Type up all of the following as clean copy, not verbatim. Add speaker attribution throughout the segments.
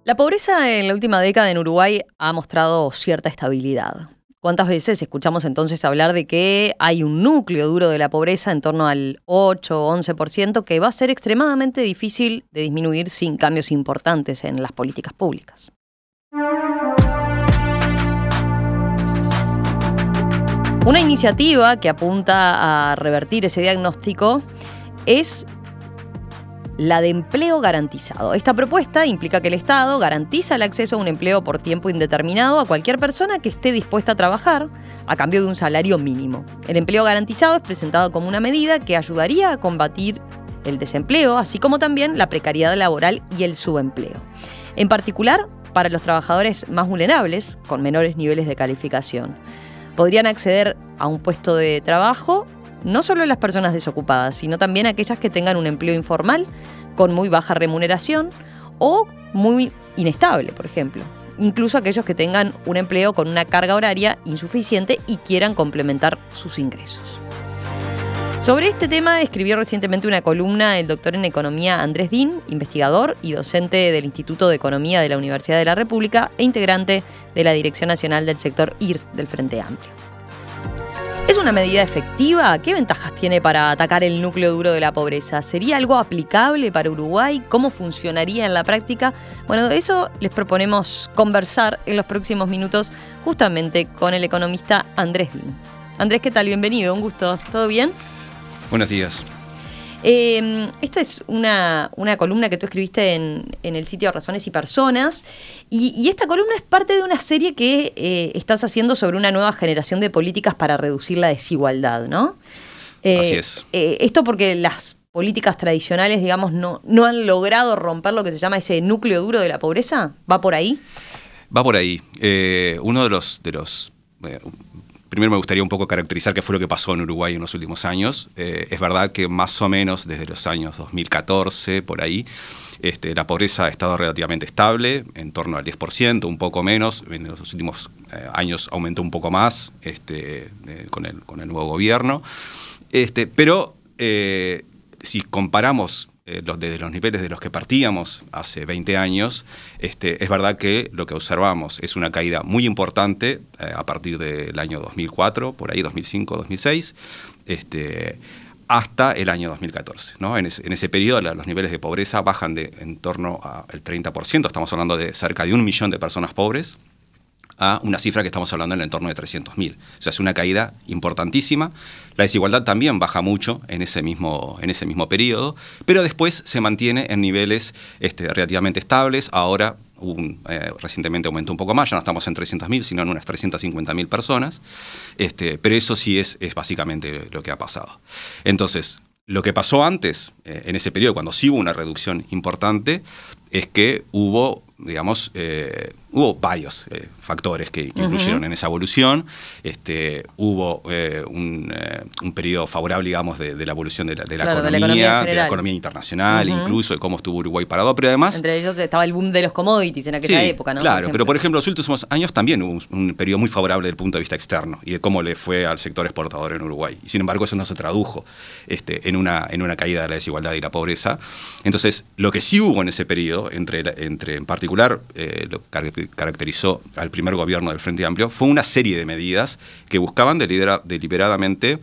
Speaker 1: La pobreza en la última década en Uruguay ha mostrado cierta estabilidad. ¿Cuántas veces escuchamos entonces hablar de que hay un núcleo duro de la pobreza en torno al 8 o 11% que va a ser extremadamente difícil de disminuir sin cambios importantes en las políticas públicas? Una iniciativa que apunta a revertir ese diagnóstico es la de empleo garantizado. Esta propuesta implica que el Estado garantiza el acceso a un empleo por tiempo indeterminado a cualquier persona que esté dispuesta a trabajar a cambio de un salario mínimo. El empleo garantizado es presentado como una medida que ayudaría a combatir el desempleo, así como también la precariedad laboral y el subempleo. En particular, para los trabajadores más vulnerables, con menores niveles de calificación. Podrían acceder a un puesto de trabajo no solo las personas desocupadas, sino también aquellas que tengan un empleo informal con muy baja remuneración o muy inestable, por ejemplo. Incluso aquellos que tengan un empleo con una carga horaria insuficiente y quieran complementar sus ingresos. Sobre este tema escribió recientemente una columna el doctor en Economía Andrés Din, investigador y docente del Instituto de Economía de la Universidad de la República e integrante de la Dirección Nacional del Sector IR del Frente Amplio. ¿Es una medida efectiva? ¿Qué ventajas tiene para atacar el núcleo duro de la pobreza? ¿Sería algo aplicable para Uruguay? ¿Cómo funcionaría en la práctica? Bueno, de eso les proponemos conversar en los próximos minutos justamente con el economista Andrés Din. Andrés, ¿qué tal? Bienvenido, un gusto. ¿Todo bien?
Speaker 2: Buenos días.
Speaker 1: Esta es una columna que tú escribiste en el sitio Razones y Personas y esta columna es parte de una serie que estás haciendo sobre una nueva generación de políticas para reducir la desigualdad, ¿no?
Speaker 2: Así es.
Speaker 1: Esto porque las políticas tradicionales, digamos, no han logrado romper lo que se llama ese núcleo duro de la pobreza. ¿Va por ahí?
Speaker 2: Va por ahí. Uno de los primero me gustaría un poco caracterizar qué fue lo que pasó en Uruguay en los últimos años. Es verdad que más o menos desde los años 2014, por ahí, la pobreza ha estado relativamente estable, en torno al 10%, un poco menos. En los últimos años aumentó un poco más con el nuevo gobierno. Pero si comparamos desde los niveles de los que partíamos hace 20 años, es verdad que lo que observamos es una caída muy importante a partir del año 2004, por ahí 2005, 2006, hasta el año 2014, ¿no? En ese periodo los niveles de pobreza bajan en torno al 30%, estamos hablando de cerca de 1 millón de personas pobres, a una cifra que estamos hablando en el entorno de 300.000. O sea, es una caída importantísima. La desigualdad también baja mucho en ese mismo periodo, pero después se mantiene en niveles relativamente estables. Ahora, recientemente aumentó un poco más, ya no estamos en 300.000, sino en unas 350.000 personas. Pero eso sí es básicamente lo que ha pasado. Entonces, lo que pasó antes, en ese periodo, cuando sí hubo una reducción importante, es que hubo varios factores que influyeron en esa evolución. Hubo un periodo favorable, digamos, de la evolución de la economía, de la economía internacional, incluso de cómo estuvo Uruguay parado, pero además...
Speaker 1: Entre ellos estaba el boom de los commodities en aquella época, ¿no?
Speaker 2: Claro, pero por ejemplo, los últimos años también hubo un periodo muy favorable desde el punto de vista externo y de cómo le fue al sector exportador en Uruguay. Y sin embargo, eso no se tradujo en una caída de la desigualdad y la pobreza. Entonces, lo que sí hubo en ese periodo, en particular, lo que caracterizó al primer gobierno del Frente Amplio, fue una serie de medidas que buscaban deliberadamente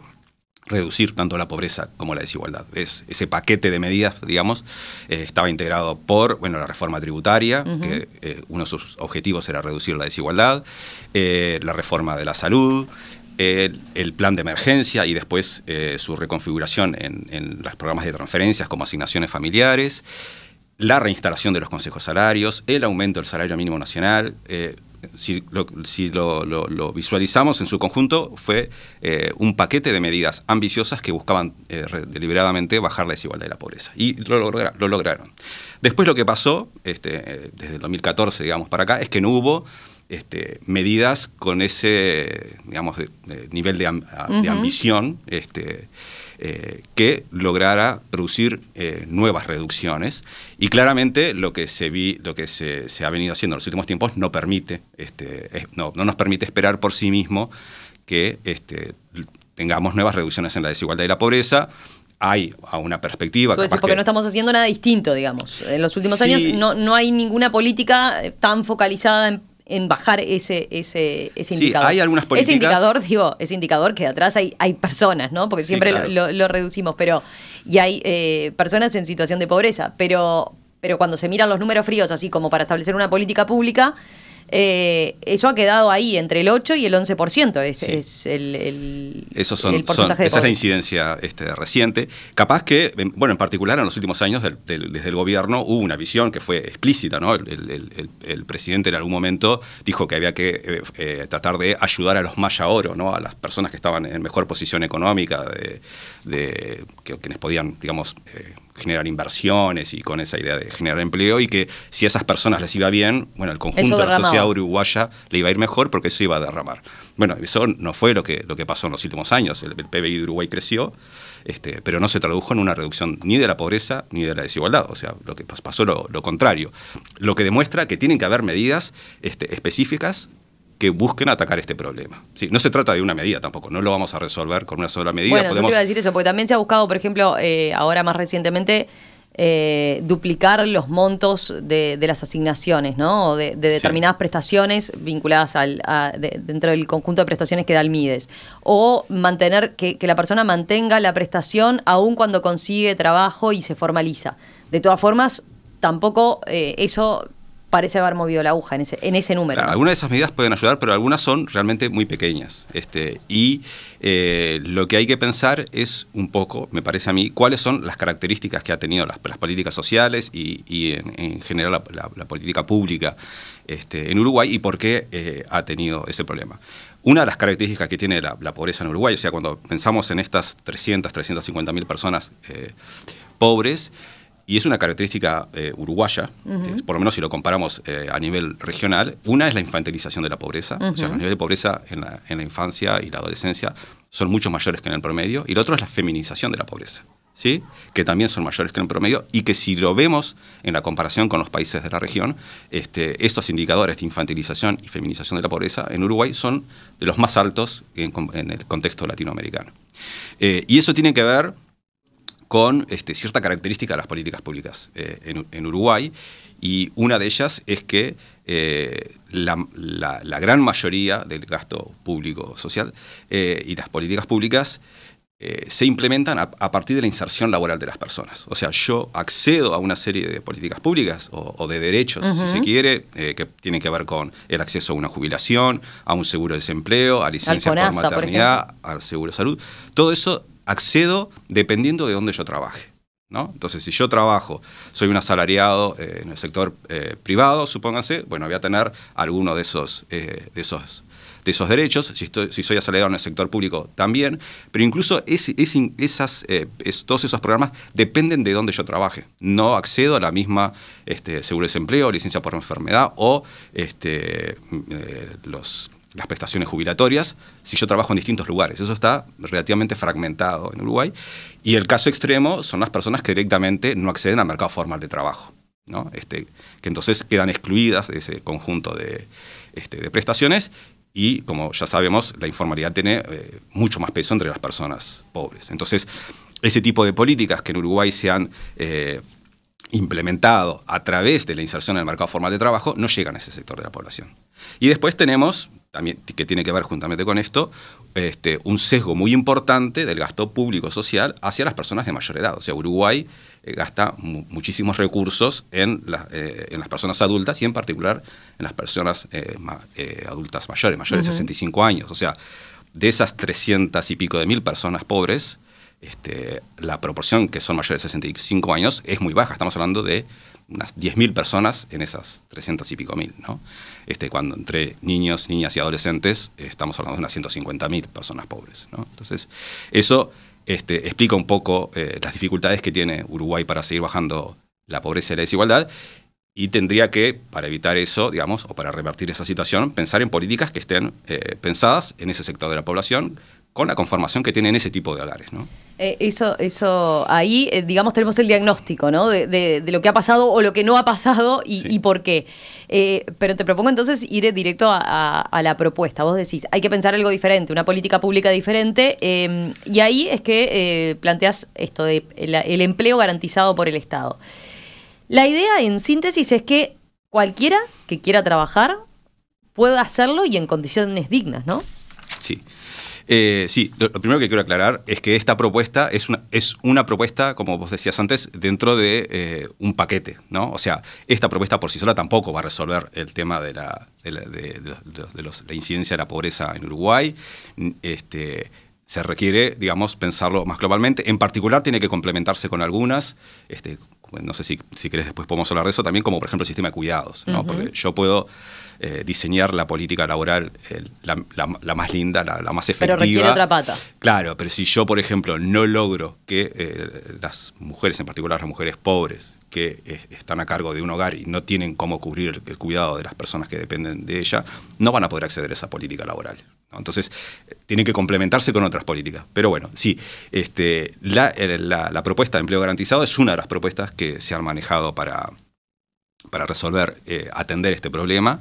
Speaker 2: reducir tanto la pobreza como la desigualdad. Ese paquete de medidas, digamos, estaba integrado por la reforma tributaria, que uno de sus objetivos era reducir la desigualdad, la reforma de la salud, el plan de emergencia y después su reconfiguración en los programas de transferencias como asignaciones familiares, la reinstalación de los consejos salarios, el aumento del salario mínimo nacional. Si lo visualizamos en su conjunto, fue un paquete de medidas ambiciosas que buscaban deliberadamente bajar la desigualdad y la pobreza. Y lo lograron. Después lo que pasó, desde el 2014, digamos, para acá, es que no hubo medidas con ese, digamos, nivel de ambición que lograra producir nuevas reducciones. Y claramente lo que se ha venido haciendo en los últimos tiempos no nos permite esperar por sí mismo que tengamos nuevas reducciones en la desigualdad y la pobreza. hay a una perspectiva.
Speaker 1: Tú decís, porque no estamos haciendo nada distinto, digamos. En los últimos años no hay ninguna política tan focalizada en bajar ese indicador.
Speaker 2: Hay algunas políticas.
Speaker 1: Ese indicador que atrás hay personas, ¿no? Porque siempre claro. lo reducimos, y hay personas en situación de pobreza, pero cuando se miran los números fríos, así como para establecer una política pública, eso ha quedado ahí entre el 8 y el 11%. Es el porcentaje de
Speaker 2: esa es la incidencia reciente. Capaz que, bueno, en particular en los últimos años, desde el gobierno hubo una visión que fue explícita, ¿no? El presidente en algún momento dijo que había que tratar de ayudar a los Maya Oro, ¿no? A las personas que estaban en mejor posición económica, quienes podían, digamos, generar inversiones y con esa idea de generar empleo, y que si a esas personas les iba bien, bueno, el conjunto de la sociedad uruguaya le iba a ir mejor porque eso iba a derramar. Bueno, eso no fue lo que pasó en los últimos años. El PBI de Uruguay creció, pero no se tradujo en una reducción ni de la pobreza ni de la desigualdad. O sea, lo que pasó lo contrario. Lo que demuestra que tienen que haber medidas específicas que busquen atacar este problema. Sí, no se trata de una medida tampoco, no lo vamos a resolver con una sola medida.
Speaker 1: Bueno, yo te iba a decir eso, porque también se ha buscado, por ejemplo, ahora más recientemente, duplicar los montos de las asignaciones, ¿no? O de determinadas prestaciones vinculadas dentro del conjunto de prestaciones que da el MIDES. O mantener que la persona mantenga la prestación aún cuando consigue trabajo y se formaliza. De todas formas, tampoco eso parece haber movido la aguja en ese número.
Speaker 2: Claro, algunas de esas medidas pueden ayudar, pero algunas son realmente muy pequeñas. Lo que hay que pensar es un poco, me parece a mí, cuáles son las características que ha tenido las políticas sociales y en general la política pública en Uruguay, y por qué ha tenido ese problema. Una de las características que tiene la pobreza en Uruguay, o sea, cuando pensamos en estas 350.000 personas pobres, y es una característica uruguaya, por lo menos si lo comparamos a nivel regional. Una es la infantilización de la pobreza, o sea, los niveles de pobreza en la infancia y la adolescencia son mucho mayores que en el promedio, y lo otro es la feminización de la pobreza, ¿sí? Que también son mayores que en el promedio, y que si lo vemos en la comparación con los países de la región, estos indicadores de infantilización y feminización de la pobreza en Uruguay son de los más altos en el contexto latinoamericano. Y eso tiene que ver con cierta característica de las políticas públicas en Uruguay, y una de ellas es que la gran mayoría del gasto público social y las políticas públicas se implementan a partir de la inserción laboral de las personas. O sea, yo accedo a una serie de políticas públicas o de derechos, si se quiere, que tienen que ver con el acceso a una jubilación, a un seguro de desempleo, a licencias por maternidad, al seguro de salud. Todo eso accedo dependiendo de dónde yo trabaje, ¿no? Entonces, si yo trabajo, soy un asalariado en el sector privado, supónganse, bueno, voy a tener alguno de esos derechos. Si soy asalariado en el sector público, también. Pero incluso todos esos programas dependen de dónde yo trabaje. No accedo a la misma seguro de desempleo, licencia por enfermedad o las prestaciones jubilatorias si yo trabajo en distintos lugares. Eso está relativamente fragmentado en Uruguay. Y el caso extremo son las personas que directamente no acceden al mercado formal de trabajo, ¿no? Que entonces quedan excluidas de ese conjunto de prestaciones. Y, como ya sabemos, la informalidad tiene mucho más peso entre las personas pobres. Entonces, ese tipo de políticas que en Uruguay se han implementado a través de la inserción en el mercado formal de trabajo no llegan a ese sector de la población. Y después tenemos, también que tiene que ver juntamente con esto, un sesgo muy importante del gasto público social hacia las personas de mayor edad. O sea, Uruguay gasta muchísimos recursos en las personas adultas y en particular en las personas adultas mayores de 65 años. O sea, de esas 300 y pico de mil personas pobres, la proporción que son mayores de 65 años es muy baja. Estamos hablando de unas 10.000 personas en esas 300 y pico mil, ¿no? Cuando entre niños, niñas y adolescentes estamos hablando de unas 150.000 personas pobres, ¿no? Entonces, eso explica un poco las dificultades que tiene Uruguay para seguir bajando la pobreza y la desigualdad, y tendría que, para evitar eso, digamos, o para revertir esa situación, pensar en políticas que estén pensadas en ese sector de la población, con la conformación que tienen ese tipo de hogares, ¿no?
Speaker 1: Ahí, digamos, tenemos el diagnóstico, ¿no? De lo que ha pasado o lo que no ha pasado y por qué. Pero te propongo entonces ir directo a la propuesta. Vos decís, hay que pensar algo diferente, una política pública diferente, y ahí es que planteás esto de el empleo garantizado por el Estado. La idea, en síntesis, es que cualquiera que quiera trabajar pueda hacerlo y en condiciones dignas, ¿no?
Speaker 2: Sí. Sí, lo primero que quiero aclarar es que esta propuesta es una propuesta, como vos decías antes, dentro de un paquete, ¿no? O sea, esta propuesta por sí sola tampoco va a resolver el tema de la incidencia de la pobreza en Uruguay. Se requiere, digamos, pensarlo más globalmente. En particular, tiene que complementarse con algunas. No sé si querés después podemos hablar de eso también, como por ejemplo el sistema de cuidados, ¿no? Porque yo puedo diseñar la política laboral la más linda, la más efectiva.
Speaker 1: Pero requiere otra pata.
Speaker 2: Claro, pero si yo, por ejemplo, no logro que las mujeres, en particular las mujeres pobres, que están a cargo de un hogar y no tienen cómo cubrir el cuidado de las personas que dependen de ella, no van a poder acceder a esa política laboral, ¿no? Entonces, tienen que complementarse con otras políticas. Pero bueno, sí, la propuesta de empleo garantizado es una de las propuestas que se han manejado para resolver, atender este problema.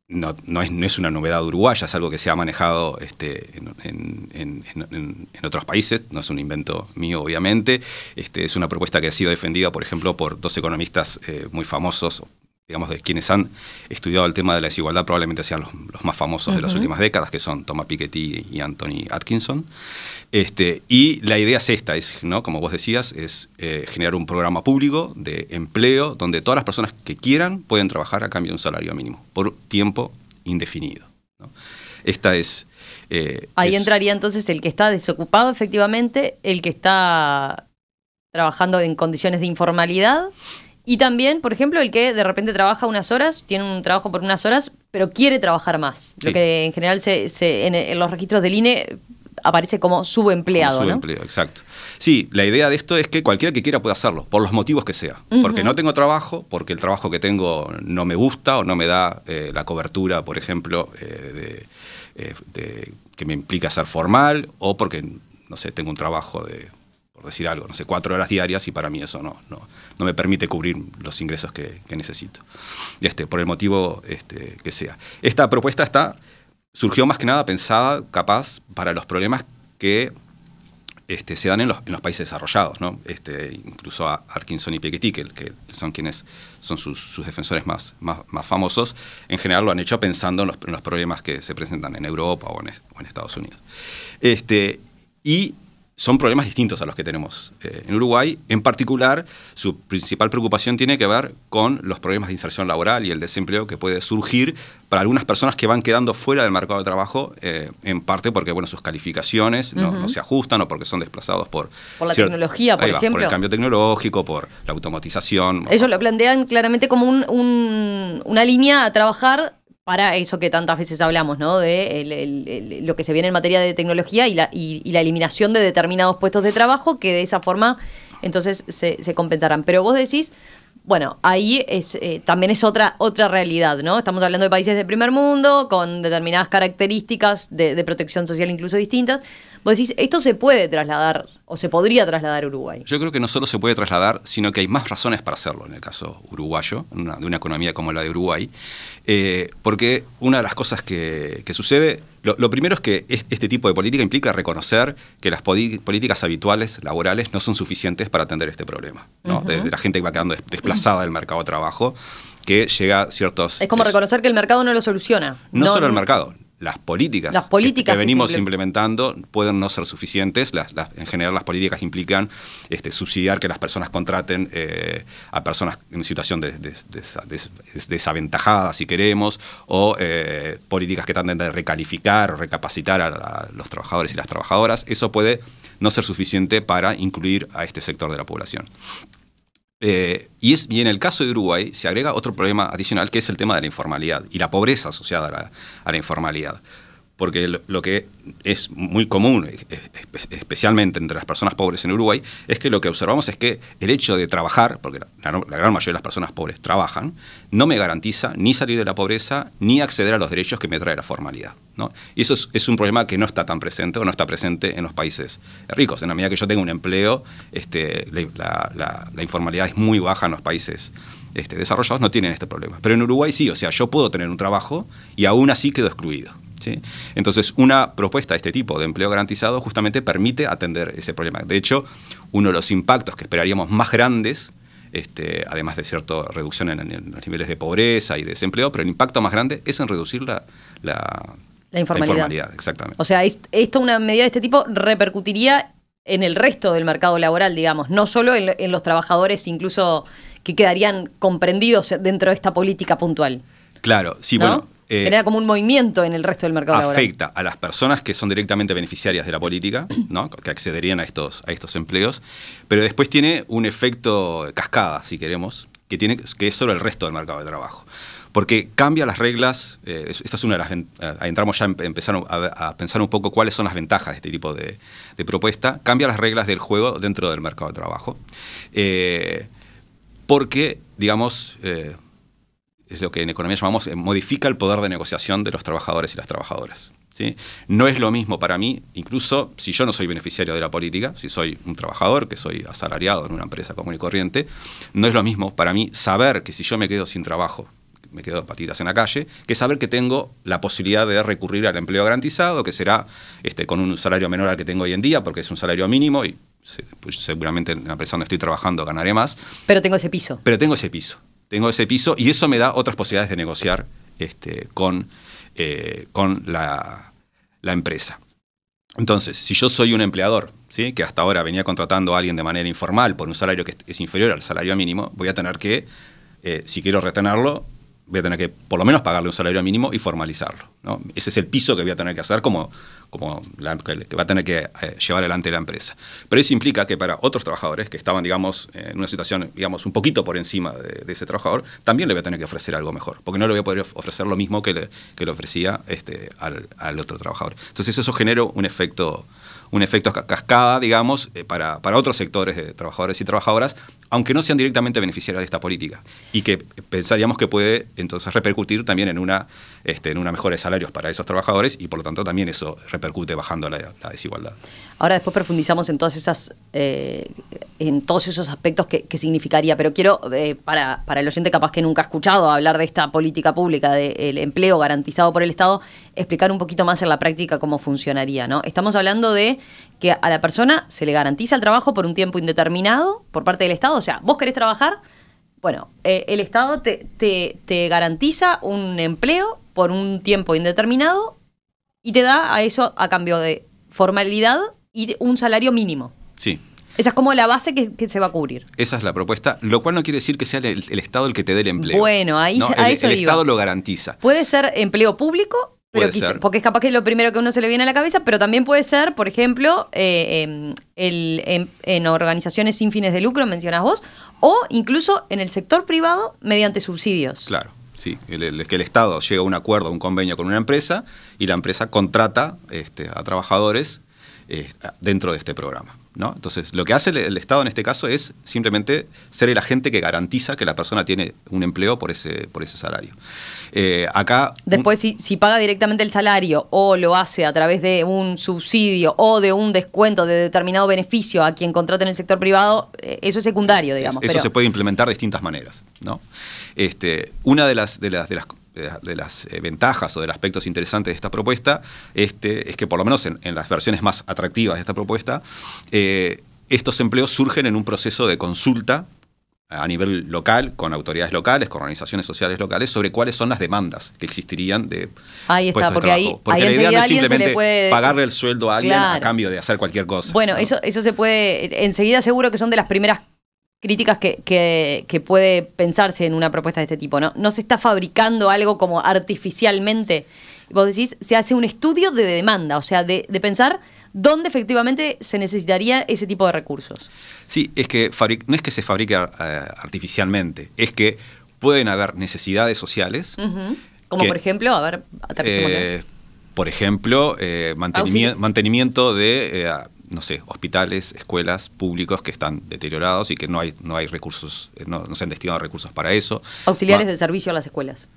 Speaker 2: No es una novedad uruguaya, es algo que se ha manejado en otros países, no es un invento mío, obviamente. Es una propuesta que ha sido defendida, por ejemplo, por dos economistas muy famosos, digamos, de quienes han estudiado el tema de la desigualdad, probablemente sean los más famosos de las últimas décadas, que son Thomas Piketty y Anthony Atkinson. Y la idea es esta, ¿no? Como vos decías, es generar un programa público de empleo donde todas las personas que quieran pueden trabajar a cambio de un salario mínimo, por tiempo indefinido, ¿no? Ahí
Speaker 1: entraría entonces el que está desocupado efectivamente, el que está trabajando en condiciones de informalidad, y también, por ejemplo, el que de repente trabaja unas horas, tiene un trabajo por unas horas, pero quiere trabajar más. Sí. Lo que en general en los registros del INE aparece como subempleado,
Speaker 2: como subempleo, ¿no? Exacto. Sí, la idea de esto es que cualquiera que quiera pueda hacerlo, por los motivos que sea. Porque no tengo trabajo, porque el trabajo que tengo no me gusta o no me da la cobertura, por ejemplo, que me implica ser formal, o porque, no sé, tengo un trabajo por decir algo, no sé, 4 horas diarias y para mí eso no me permite cubrir los ingresos que necesito. Por el motivo que sea. Esta propuesta surgió más que nada pensada, capaz, para los problemas que se dan en los países desarrollados, ¿no? Incluso a Atkinson y Piketty, que son quienes son sus defensores más famosos, en general lo han hecho pensando en los problemas que se presentan en Europa o en Estados Unidos. Y son problemas distintos a los que tenemos en Uruguay. En particular, su principal preocupación tiene que ver con los problemas de inserción laboral y el desempleo que puede surgir para algunas personas que van quedando fuera del mercado de trabajo, en parte porque sus calificaciones no se ajustan o porque son desplazados por
Speaker 1: la tecnología, por ejemplo.
Speaker 2: Por el cambio tecnológico, por la automatización.
Speaker 1: Ellos lo plantean claramente como una línea a trabajar para eso que tantas veces hablamos, ¿no? De lo que se viene en materia de tecnología y la eliminación de determinados puestos de trabajo, que de esa forma entonces se compensarán. Pero vos decís, bueno, ahí también es otra realidad, ¿no? Estamos hablando de países de primer mundo, con determinadas características de protección social incluso distintas. Vos decís, esto se puede trasladar o se podría trasladar a Uruguay.
Speaker 2: Yo creo que no solo se puede trasladar, sino que hay más razones para hacerlo en el caso uruguayo, de una economía como la de Uruguay, porque una de las cosas que sucede, lo primero es que este tipo de política implica reconocer que las políticas habituales, laborales, no son suficientes para atender este problema, ¿no? De la gente que va quedando desplazada del mercado de trabajo, que llega a ciertos...
Speaker 1: Es como reconocer que el mercado no lo soluciona.
Speaker 2: No solo el mercado. Las políticas que venimos implementando pueden no ser suficientes. En general, las políticas implican subsidiar que las personas contraten a personas en situación desaventajada, si queremos, o políticas que traten de recalificar o recapacitar a los trabajadores y las trabajadoras. Eso puede no ser suficiente para incluir a este sector de la población. Y en el caso de Uruguay se agrega otro problema adicional, que es el tema de la informalidad y la pobreza asociada a la informalidad. porque lo que es muy común, especialmente entre las personas pobres en Uruguay, es que lo que observamos es que el hecho de trabajar, porque la gran mayoría de las personas pobres trabajan, no me garantiza ni salir de la pobreza ni acceder a los derechos que me trae la formalidad, ¿no? Y eso es un problema que no está tan presente o no está presente en los países ricos. En la medida que yo tenga un empleo, la informalidad es muy baja en los países desarrollados, no tienen este problema. Pero en Uruguay sí, o sea, yo puedo tener un trabajo y aún así quedo excluido, ¿sí? Entonces, una propuesta de este tipo de empleo garantizado justamente permite atender ese problema. De hecho, uno de los impactos que esperaríamos más grandes, además de cierta reducción en los niveles de pobreza y de desempleo, pero el impacto más grande es en reducir la informalidad. Exactamente.
Speaker 1: O sea, una medida de este tipo repercutiría en el resto del mercado laboral, digamos, no solo en los trabajadores incluso que quedarían comprendidos dentro de esta política puntual.
Speaker 2: Claro, sí,
Speaker 1: ¿no?
Speaker 2: bueno.
Speaker 1: Genera como un movimiento en el resto del mercado laboral.
Speaker 2: Afecta a las personas que son directamente beneficiarias de la política, ¿no? Que accederían a estos empleos, pero después tiene un efecto cascada, si queremos, que es sobre el resto del mercado de trabajo. Porque cambia las reglas, esta es una de las entramos ya a empezar a pensar un poco cuáles son las ventajas de este tipo de propuesta, cambia las reglas del juego dentro del mercado de trabajo. Porque, digamos, es lo que en economía llamamos, modifica el poder de negociación de los trabajadores y las trabajadoras, ¿sí? No es lo mismo para mí, incluso si yo no soy beneficiario de la política, si soy un trabajador, que soy asalariado en una empresa común y corriente, no es lo mismo para mí saber que si yo me quedo sin trabajo, me quedo patitas en la calle, que saber que tengo la posibilidad de recurrir al empleo garantizado, que será con un salario menor al que tengo hoy en día, porque es un salario mínimo y pues seguramente en la empresa donde estoy trabajando ganaré más.
Speaker 1: Pero tengo ese piso.
Speaker 2: Tengo ese piso y eso me da otras posibilidades de negociar con la empresa. Entonces, si yo soy un empleador, ¿sí?, que hasta ahora venía contratando a alguien de manera informal por un salario que es inferior al salario mínimo, voy a tener que, si quiero retenerlo, voy a tener que por lo menos pagarle un salario mínimo y formalizarlo, ¿no? Ese es el piso que voy a tener que hacer que va a tener que llevar adelante la empresa. Pero eso implica que para otros trabajadores que estaban, digamos, en una situación, digamos, un poquito por encima de ese trabajador, también le voy a tener que ofrecer algo mejor, porque no le voy a poder ofrecer lo mismo que le ofrecía al otro trabajador. Entonces eso genera un efecto cascada, digamos, para otros sectores de trabajadores y trabajadoras, aunque no sean directamente beneficiarios de esta política, y que pensaríamos que puede entonces repercutir también en una mejora de salarios para esos trabajadores, y por lo tanto también eso repercute bajando la desigualdad.
Speaker 1: Ahora después profundizamos en todos esos aspectos que significaría, pero quiero, para el oyente capaz que nunca ha escuchado hablar de esta política pública del empleo garantizado por el Estado, explicar un poquito más en la práctica cómo funcionaría, ¿no? Estamos hablando de que a la persona se le garantiza el trabajo por un tiempo indeterminado por parte del Estado. O sea, vos querés trabajar, bueno, el Estado te garantiza un empleo por un tiempo indeterminado y te da a eso a cambio de formalidad y de un salario mínimo.
Speaker 2: Sí.
Speaker 1: Esa es como la base que se va a cubrir.
Speaker 2: Esa es la propuesta, lo cual no quiere decir que sea el Estado el que te dé el empleo.
Speaker 1: Bueno, ahí
Speaker 2: ¿no?
Speaker 1: a eso
Speaker 2: el
Speaker 1: iba.
Speaker 2: Estado lo garantiza.
Speaker 1: Puede ser empleo público, pero porque es capaz que es lo primero que a uno se le viene a la cabeza, pero también puede ser, por ejemplo, en organizaciones sin fines de lucro, mencionás vos, o incluso en el sector privado mediante subsidios.
Speaker 2: Claro. Sí, que el Estado llega a un acuerdo, a un convenio con una empresa y la empresa contrata a trabajadores dentro de este programa, ¿no? Entonces, lo que hace el Estado en este caso es simplemente ser el agente que garantiza que la persona tiene un empleo por ese salario. Acá
Speaker 1: después, si paga directamente el salario o lo hace a través de un subsidio o de un descuento de determinado beneficio a quien contrata en el sector privado, eso es secundario, digamos.
Speaker 2: Eso se puede implementar de distintas maneras, ¿no? Una de las ventajas o de los aspectos interesantes de esta propuesta es que por lo menos en las versiones más atractivas de esta propuesta, estos empleos surgen en un proceso de consulta a nivel local, con autoridades locales, con organizaciones sociales locales, sobre cuáles son las demandas que existirían de
Speaker 1: ahí está,
Speaker 2: puestos de trabajo. Porque la idea no es simplemente pagarle el sueldo a alguien a cambio de hacer cualquier cosa.
Speaker 1: Bueno, ¿no? Eso se puede, enseguida seguro que son de las primeras críticas que puede pensarse en una propuesta de este tipo, ¿no? No se está fabricando algo como artificialmente. Vos decís, se hace un estudio de demanda, o sea, de pensar dónde efectivamente se necesitaría ese tipo de recursos.
Speaker 2: Sí, es que no es que se fabrique artificialmente, es que pueden haber necesidades sociales.
Speaker 1: Como por ejemplo, a ver, aterricémoslo.
Speaker 2: Por ejemplo, mantenimiento de, no sé, hospitales, escuelas públicos que están deteriorados y que no hay recursos, no se han destinado recursos para eso.
Speaker 1: Auxiliares de servicio a las escuelas.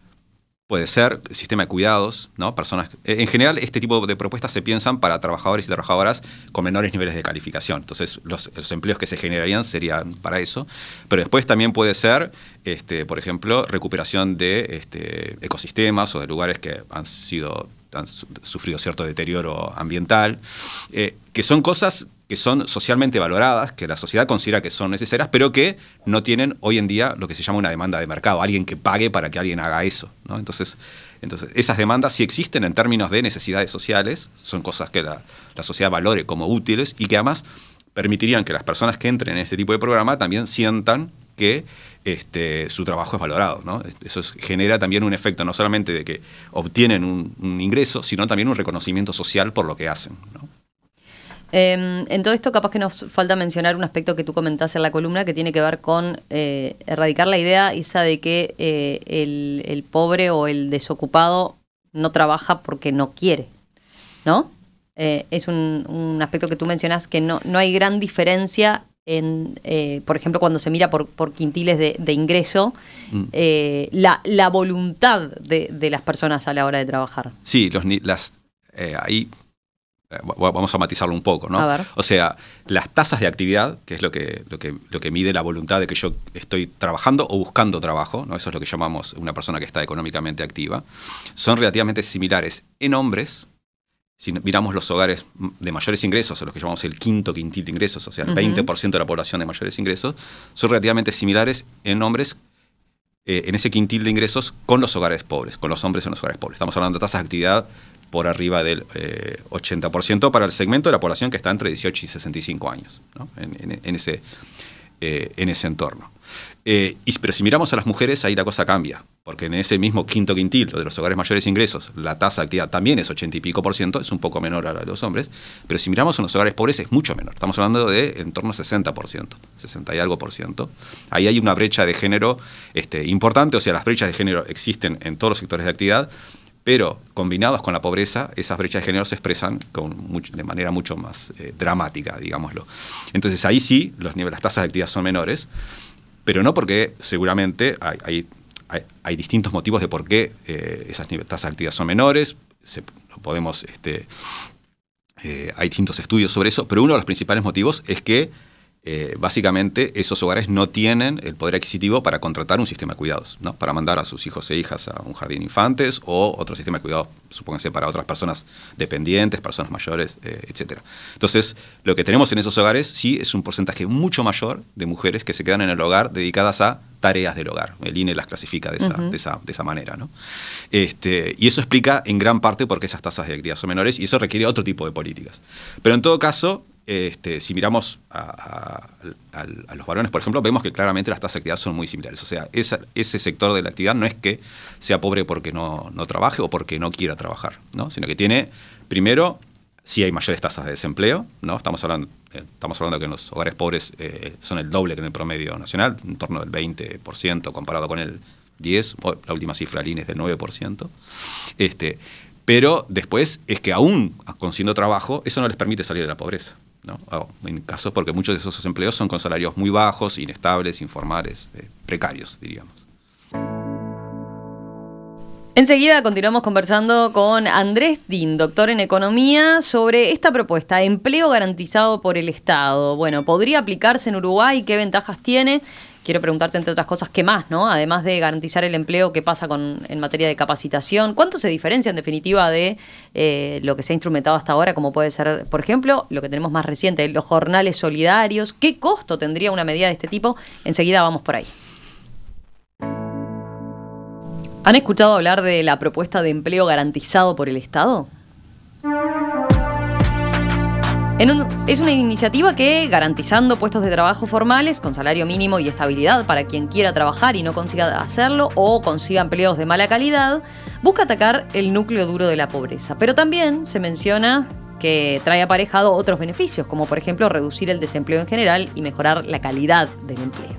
Speaker 2: Puede ser sistema de cuidados, ¿no? Personas. En general, este tipo de propuestas se piensan para trabajadores y trabajadoras con menores niveles de calificación. Entonces, los empleos que se generarían serían para eso. Pero después también puede ser, por ejemplo, recuperación de ecosistemas o de lugares que han sufrido cierto deterioro ambiental, que son cosas que son socialmente valoradas, que la sociedad considera que son necesarias, pero que no tienen hoy en día lo que se llama una demanda de mercado, alguien que pague para que alguien haga eso, ¿no? Entonces esas demandas sí existen en términos de necesidades sociales, son cosas que la sociedad valore como útiles y que además permitirían que las personas que entren en este tipo de programa también sientan que su trabajo es valorado, ¿no? Eso genera también un efecto no solamente de que obtienen un ingreso, sino también un reconocimiento social por lo que hacen, ¿no?
Speaker 1: En todo esto capaz que nos falta mencionar un aspecto que tú comentaste en la columna que tiene que ver con erradicar la idea esa de que el pobre o el desocupado no trabaja porque no quiere, ¿no? Es un aspecto que tú mencionas que no hay gran diferencia en, por ejemplo, cuando se mira por quintiles de ingreso, la voluntad de las personas a la hora de trabajar.
Speaker 2: Sí, ahí vamos a matizarlo un poco, ¿no?
Speaker 1: A ver.
Speaker 2: O sea, las tasas de actividad, que es lo que mide la voluntad de que yo estoy trabajando o buscando trabajo, ¿no? Eso es lo que llamamos una persona que está económicamente activa, son relativamente similares en hombres. Si miramos los hogares de mayores ingresos, o los que llamamos el quinto quintil de ingresos, o sea, el 20% de la población de mayores ingresos, son relativamente similares en hombres en ese quintil de ingresos con los hogares pobres, con los hombres en los hogares pobres. Estamos hablando de tasas de actividad por arriba del 80% para el segmento de la población que está entre 18 y 65 años, ¿no? en ese entorno. Pero si miramos a las mujeres, ahí la cosa cambia, porque en ese mismo quinto quintil de los hogares mayores ingresos, la tasa de actividad también es 80 y pico %, es un poco menor a la de los hombres, pero si miramos en los hogares pobres es mucho menor, estamos hablando de en torno a 60%, 60 y algo %. Ahí hay una brecha de género importante, o sea, las brechas de género existen en todos los sectores de actividad, pero combinados con la pobreza, esas brechas de género se expresan de manera mucho más dramática, digámoslo. Entonces ahí sí, las tasas de actividad son menores, pero no porque seguramente hay distintos motivos de por qué esas tasas de actividad son menores. Hay distintos estudios sobre eso, pero uno de los principales motivos es que básicamente esos hogares no tienen el poder adquisitivo para contratar un sistema de cuidados, ¿no? Para mandar a sus hijos e hijas a un jardín de infantes o otro sistema de cuidados, supónganse, para otras personas dependientes, personas mayores, etc. Entonces, lo que tenemos en esos hogares sí es un porcentaje mucho mayor de mujeres que se quedan en el hogar dedicadas a tareas del hogar. El INE las clasifica de esa manera, ¿no? Y eso explica en gran parte por qué esas tasas de actividad son menores y eso requiere otro tipo de políticas. Pero en todo caso, si miramos a los varones, por ejemplo, vemos que claramente las tasas de actividad son muy similares. O sea, ese sector de la actividad no es que sea pobre porque no trabaje o porque no quiera trabajar, ¿no? Sino que tiene, primero, sí hay mayores tasas de desempleo, ¿no? Estamos hablando que en los hogares pobres son el doble que en el promedio nacional, en torno del 20% comparado con el 10%, la última cifra del INE es del 9%. Pero después es que aún consiguiendo trabajo, eso no les permite salir de la pobreza, ¿no? En casos porque muchos de esos empleos son con salarios muy bajos, inestables, informales, precarios, diríamos.
Speaker 1: Enseguida continuamos conversando con Andrés Din, doctor en Economía, sobre esta propuesta, empleo garantizado por el Estado. Bueno, ¿podría aplicarse en Uruguay? ¿Qué ventajas tiene? Quiero preguntarte, entre otras cosas, ¿qué más, no? Además de garantizar el empleo, ¿qué pasa en materia de capacitación? ¿Cuánto se diferencia, en definitiva, de lo que se ha instrumentado hasta ahora, como puede ser, por ejemplo, lo que tenemos más reciente, los jornales solidarios? ¿Qué costo tendría una medida de este tipo? Enseguida vamos por ahí. ¿Han escuchado hablar de la propuesta de empleo garantizado por el Estado? Es una iniciativa que, garantizando puestos de trabajo formales con salario mínimo y estabilidad para quien quiera trabajar y no consiga hacerlo o consiga empleos de mala calidad, busca atacar el núcleo duro de la pobreza. Pero también se menciona que trae aparejado otros beneficios, como por ejemplo reducir el desempleo en general y mejorar la calidad del empleo.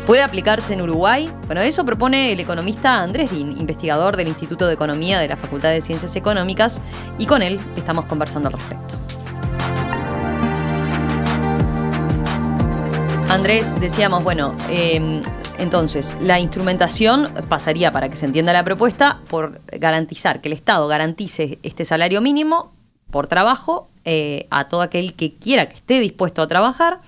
Speaker 1: ¿Puede aplicarse en Uruguay? Bueno, eso propone el economista Andrés Din, investigador del Instituto de Economía de la Facultad de Ciencias Económicas, y con él estamos conversando al respecto. Andrés, decíamos, bueno, entonces la instrumentación pasaría, para que se entienda la propuesta, por garantizar que el Estado garantice este salario mínimo por trabajo a todo aquel que quiera, que esté dispuesto a trabajar.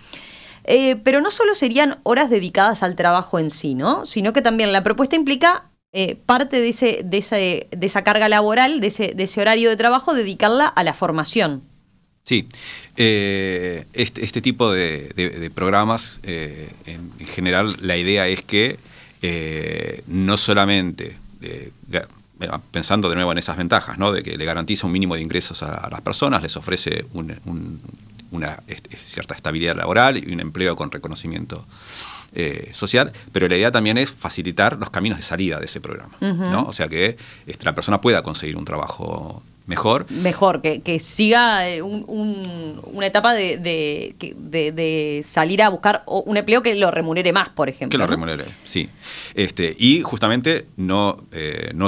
Speaker 1: Pero no solo serían horas dedicadas al trabajo en sí, ¿no? Sino que también la propuesta implica parte de esa carga laboral, de ese horario de trabajo, dedicarla a la formación.
Speaker 2: Sí, este tipo de programas, en general, la idea es que no solamente, pensando de nuevo en esas ventajas, ¿no? De que le garantiza un mínimo de ingresos a las personas, les ofrece una cierta estabilidad laboral y un empleo con reconocimiento social, pero la idea también es facilitar los caminos de salida de ese programa, ¿no? O sea, que la persona pueda conseguir un trabajo mejor. Mejor, que siga una etapa de salir a buscar un empleo que lo remunere más, por ejemplo. Que lo remunere, sí. Y justamente no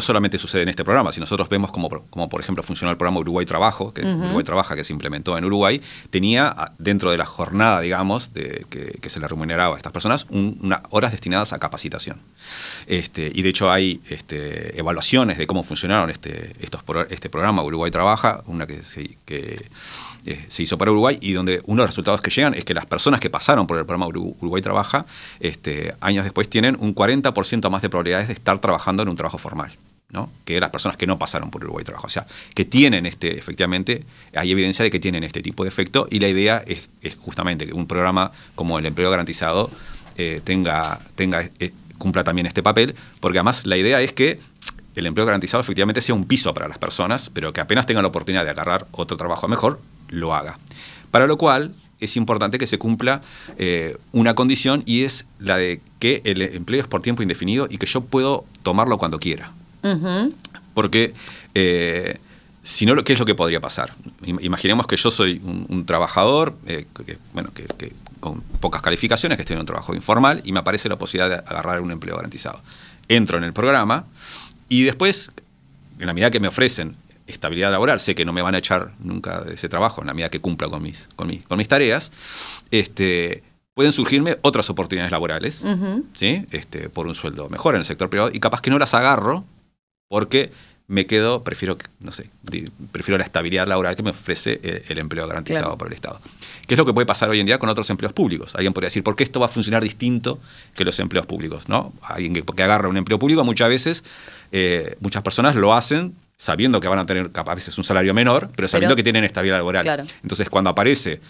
Speaker 2: solamente sucede en este programa. Si nosotros vemos como por ejemplo funcionó el programa Uruguay Trabajo, que Uruguay Trabaja, que se implementó en Uruguay, tenía dentro de la jornada, digamos, que se le remuneraba a estas personas, unas horas destinadas a capacitación. Y de hecho hay evaluaciones de cómo funcionaron este programa Uruguay Trabaja, una que se hizo para Uruguay, y donde uno de los resultados que llegan es que las personas que pasaron por el programa Uruguay Trabaja, años después tienen un 40% más de probabilidades de estar trabajando en un trabajo formal, ¿no? Que las personas que no pasaron por Uruguay Trabaja. O sea, que tienen efectivamente, hay evidencia de que tienen este tipo de efecto, y la idea es justamente que un programa como el empleo garantizado cumpla también este papel, porque además la idea es que el empleo garantizado efectivamente sea un piso para las personas, pero que apenas tengan la oportunidad de agarrar otro trabajo mejor, lo haga. Para lo cual es importante que se cumpla una condición, y es la de que el empleo es por tiempo indefinido y que yo puedo tomarlo cuando quiera. Porque si no, ¿qué es lo que podría pasar? Imaginemos que yo soy un trabajador que con pocas calificaciones, que estoy en un trabajo informal, y me aparece la posibilidad de agarrar un empleo garantizado. Entro en el programa y después, en la medida que me ofrecen estabilidad laboral, sé que no me van a echar nunca de ese trabajo, en la medida que cumpla con mis tareas, pueden surgirme otras oportunidades laborales, ¿sí? Por un sueldo mejor en el sector privado, y capaz que no las agarro porque me quedo, prefiero la estabilidad laboral que me ofrece el empleo garantizado por el Estado. ¿Qué es lo que puede pasar hoy en día con otros empleos públicos? Alguien podría decir, ¿por qué esto va a funcionar distinto que los empleos públicos? ¿No? Alguien que agarra un empleo público, muchas veces, muchas personas lo hacen sabiendo que van a tener a veces un salario menor, pero sabiendo que tienen estabilidad laboral. Claro. Entonces, cuando aparece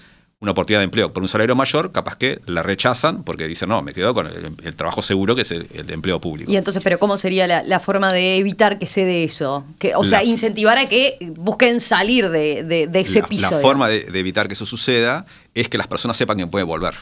Speaker 2: una oportunidad de empleo por un salario mayor, capaz que la rechazan porque dicen, no, me quedo con el trabajo seguro, que es el empleo público. Y entonces, ¿pero cómo sería la forma de evitar que se dé eso? Sea, incentivar a que busquen salir de ese piso. La forma de evitar que eso suceda es que las personas sepan que pueden volver.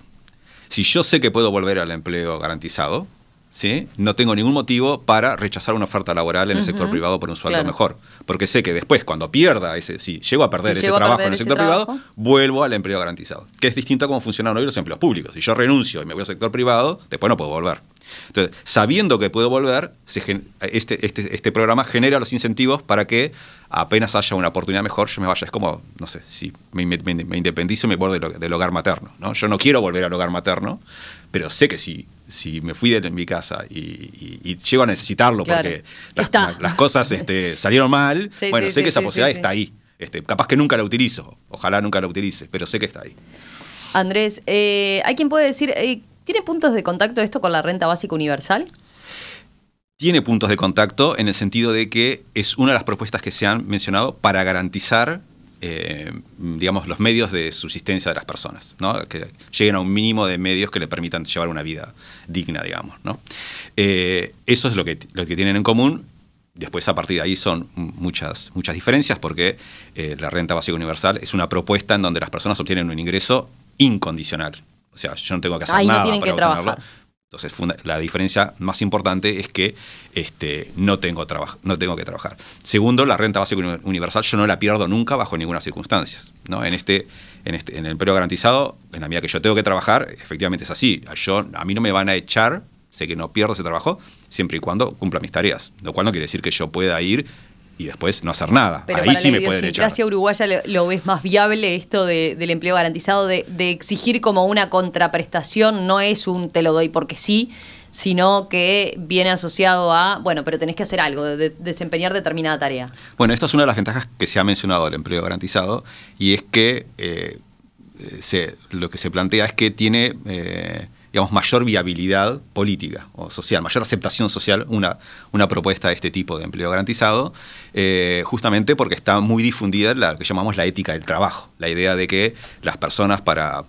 Speaker 2: Si yo sé que puedo volver al empleo garantizado, ¿sí? No tengo ningún motivo para rechazar una oferta laboral en el sector privado por un sueldo mejor. Porque sé que después, cuando pierda si llego a perder ese trabajo en el sector privado, vuelvo al empleo garantizado. Que es distinto a cómo funcionan hoy los empleos públicos. Si yo renuncio y me voy al sector privado, después no puedo volver. Entonces, sabiendo que puedo volver, este programa genera los incentivos para que apenas haya una oportunidad mejor, yo me vaya. Es como, no sé, si me independizo y me voy del hogar materno, ¿no? Yo no quiero volver al hogar materno, pero sé que si me fui de mi casa y llego a necesitarlo porque las cosas salieron mal, sé que esa posibilidad está ahí. Capaz que nunca la utilizo, ojalá nunca la utilice, pero sé que está ahí. Andrés, hay quien puede decir, ¿tiene puntos de contacto esto con la renta básica universal? Tiene puntos de contacto en el sentido de que es una de las propuestas que se han mencionado para garantizar digamos, los medios de subsistencia de las personas, ¿no? Que lleguen a un mínimo de medios que le permitan llevar una vida digna, digamos, ¿no? Eso es lo que tienen en común. Después, a partir de ahí, son muchas diferencias, porque la renta básica universal es una propuesta en donde las personas obtienen un ingreso incondicional. O sea, yo no tengo que hacer nada para obtenerlo. Entonces, la diferencia más importante es que no tengo que trabajar. Segundo, la renta básica universal yo no la pierdo nunca bajo ninguna circunstancia, ¿no? En el empleo garantizado, en la medida que yo tengo que trabajar, efectivamente es así. A mí no me van a echar, sé que no pierdo ese trabajo, siempre y cuando cumpla mis tareas. Lo cual no quiere decir que yo pueda ir y después no hacer nada.
Speaker 1: Pero
Speaker 2: ahí sí me pueden echar.
Speaker 1: ¿La idiosincrasia uruguaya lo ves más viable esto del empleo garantizado, de exigir como una contraprestación? No es un te lo doy porque sí, sino que viene asociado a, bueno, pero tenés que hacer algo, de desempeñar determinada tarea.
Speaker 2: Bueno, esta es una de las ventajas que se ha mencionado del empleo garantizado, y es que lo que se plantea es que tiene digamos, mayor viabilidad política o social, mayor aceptación social una propuesta de este tipo de empleo garantizado, justamente porque está muy difundida lo que llamamos la ética del trabajo, la idea de que las personas para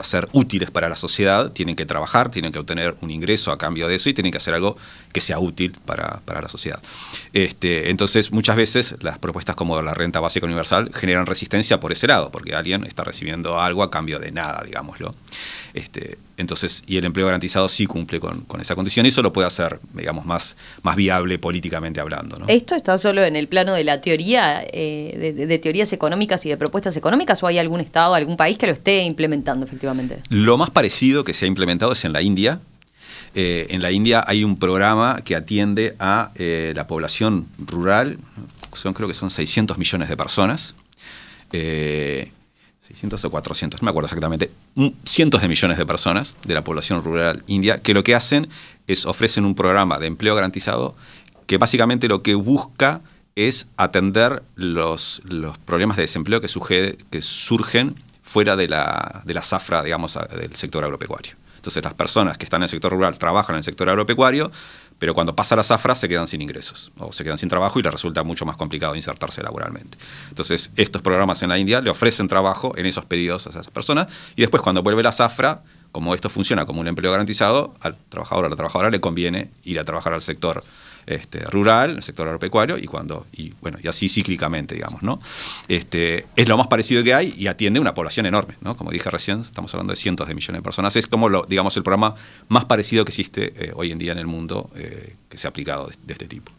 Speaker 2: ser útiles para la sociedad tienen que trabajar, tienen que obtener un ingreso a cambio de eso y tienen que hacer algo que sea útil para la sociedad. Entonces, muchas veces las propuestas como la renta básica universal generan resistencia por ese lado, porque alguien está recibiendo algo a cambio de nada, digámoslo. Entonces, y el empleo garantizado sí cumple con esa condición, y eso lo puede hacer, digamos, más viable políticamente hablando, ¿no?
Speaker 1: ¿Esto está solo en el plano de la teoría, de teorías económicas y de propuestas económicas, o hay algún estado, algún país que lo esté implementando efectivamente? Lo
Speaker 2: más parecido que se ha implementado es en la India. En la India hay un programa que atiende a la población rural, creo que son 600 millones de personas, 600 o 400, no me acuerdo exactamente, cientos de millones de personas de la población rural india, que lo que hacen es ofrecen un programa de empleo garantizado que básicamente lo que busca es atender los problemas de desempleo que surgen fuera de la zafra, digamos, del sector agropecuario. Entonces, las personas que están en el sector rural trabajan en el sector agropecuario, pero cuando pasa la zafra se quedan sin ingresos o se quedan sin trabajo y les resulta mucho más complicado insertarse laboralmente. Entonces, estos programas en la India le ofrecen trabajo en esos periodos a esas personas, y después, cuando vuelve la zafra, como esto funciona como un empleo garantizado, al trabajador o a la trabajadora le conviene ir a trabajar al sector rural, el sector agropecuario, y así cíclicamente, digamos, ¿no? Es lo más parecido que hay y atiende una población enorme, ¿no? Como dije recién, estamos hablando de cientos de millones de personas. Es como digamos, el programa más parecido que existe hoy en día en el mundo que se ha aplicado de este tipo.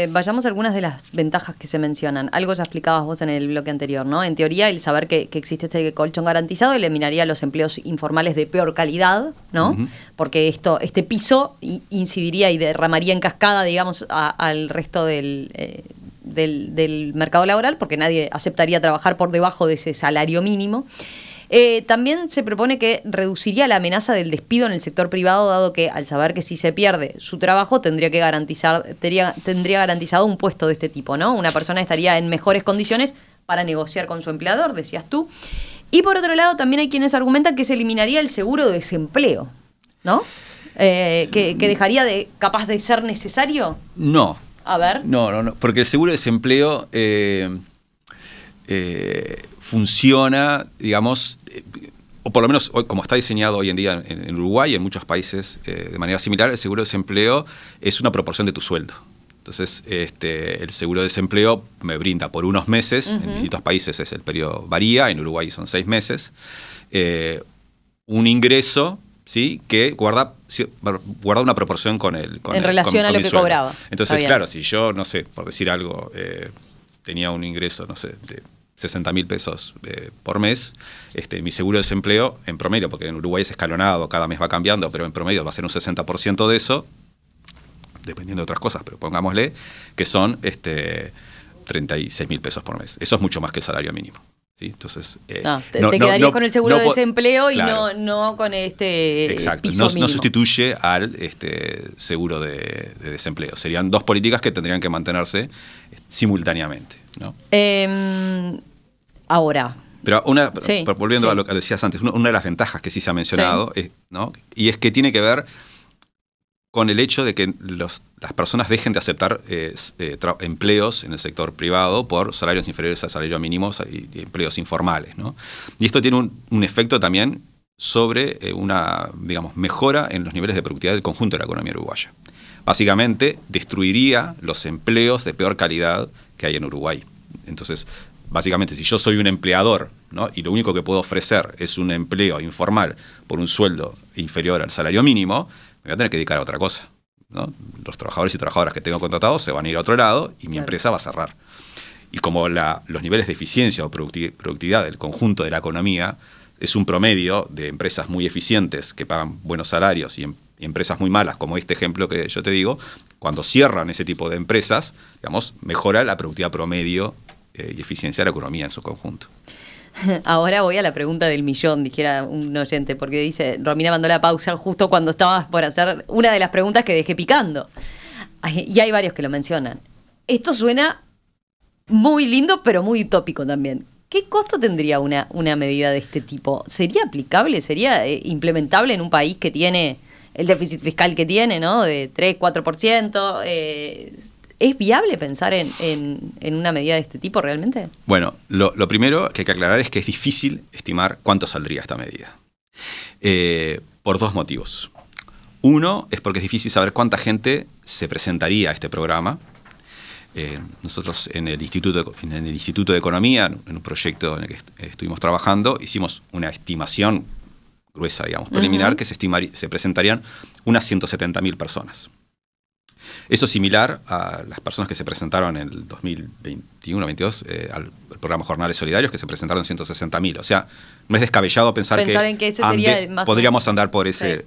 Speaker 1: Vayamos a algunas de las ventajas que se mencionan. Algo ya explicabas vos en el bloque anterior, ¿no? En teoría, el saber que existe este colchón garantizado eliminaría los empleos informales de peor calidad, ¿no? Uh-huh. Porque este piso incidiría y derramaría en cascada, digamos, al resto del mercado laboral, porque nadie aceptaría trabajar por debajo de ese salario mínimo. También se propone que reduciría la amenaza del despido en el sector privado, dado que al saber que si se pierde su trabajo tendría garantizado un puesto de este tipo, ¿no? Una persona estaría en mejores condiciones para negociar con su empleador, decías tú. Y por otro lado, también hay quienes argumentan que se eliminaría el seguro de desempleo, ¿no? Que dejaría capaz de ser necesario.
Speaker 2: No.
Speaker 1: A ver.
Speaker 2: No, porque el seguro de desempleo funciona, digamos, o por lo menos hoy, como está diseñado hoy en día en Uruguay y en muchos países de manera similar, el seguro de desempleo es una proporción de tu sueldo. Entonces, el seguro de desempleo me brinda por unos meses, uh-huh. En distintos países el periodo varía, en Uruguay son 6 meses, un ingreso, ¿sí?, que guarda una proporción con
Speaker 1: en relación a lo que
Speaker 2: sueldo.
Speaker 1: Cobraba.
Speaker 2: Entonces, claro, si yo, no sé, por decir algo, tenía un ingreso, no sé, de 60.000 pesos por mes, mi seguro de desempleo, en promedio, porque en Uruguay es escalonado, cada mes va cambiando, pero en promedio va a ser un 60% de eso, dependiendo de otras cosas, pero pongámosle que son 36.000 pesos por mes. Eso es mucho más que el salario mínimo. ¿Sí? Entonces,
Speaker 1: te quedarías con el seguro de desempleo y claro, no con
Speaker 2: exacto,
Speaker 1: piso mínimo.
Speaker 2: No sustituye al seguro de desempleo. Serían dos políticas que tendrían que mantenerse simultáneamente, ¿no?
Speaker 1: Ahora.
Speaker 2: Pero volviendo a lo que decías antes, una de las ventajas que sí se ha mencionado, ¿no? Y es que tiene que ver con el hecho de que las personas dejen de aceptar empleos en el sector privado por salarios inferiores al salario mínimo y empleos informales, ¿no? Y esto tiene un efecto también sobre una, digamos, mejora en los niveles de productividad del conjunto de la economía uruguaya. Básicamente, destruiría los empleos de peor calidad que hay en Uruguay. Entonces, básicamente, si yo soy un empleador, ¿no? Y lo único que puedo ofrecer es un empleo informal por un sueldo inferior al salario mínimo, me voy a tener que dedicar a otra cosa, ¿no? Los trabajadores y trabajadoras que tengo contratados se van a ir a otro lado y mi empresa va a cerrar. Y como los niveles de eficiencia o productividad del conjunto de la economía es un promedio de empresas muy eficientes que pagan buenos salarios y empresas muy malas, como este ejemplo que yo te digo, cuando cierran ese tipo de empresas, digamos, mejora la productividad promedio y eficiencia de la economía en su conjunto.
Speaker 1: Ahora voy a la pregunta del millón, dijera un oyente, porque dice, Romina mandó la pausa justo cuando estabas por hacer una de las preguntas que dejé picando. Y hay varios que lo mencionan. Esto suena muy lindo, pero muy utópico también. ¿Qué costo tendría una medida de este tipo? ¿Sería aplicable? ¿Sería implementable en un país que tiene el déficit fiscal que tiene, ¿no? De 3, 4%. ¿Es viable pensar en una medida de este tipo realmente?
Speaker 2: Bueno, lo primero que hay que aclarar es que es difícil estimar cuánto saldría esta medida. Por dos motivos. Uno es porque es difícil saber cuánta gente se presentaría a este programa. Nosotros en el Instituto de Economía, en un proyecto en el que estuvimos trabajando, hicimos una estimación gruesa, digamos, preliminar, que se presentarían unas 170.000 personas. Eso es similar a las personas que se presentaron en el 2021-22 al programa Jornales Solidarios, que se presentaron 160.000. O sea, no es descabellado pensar en que ese sería más podríamos andar por ese... Sí.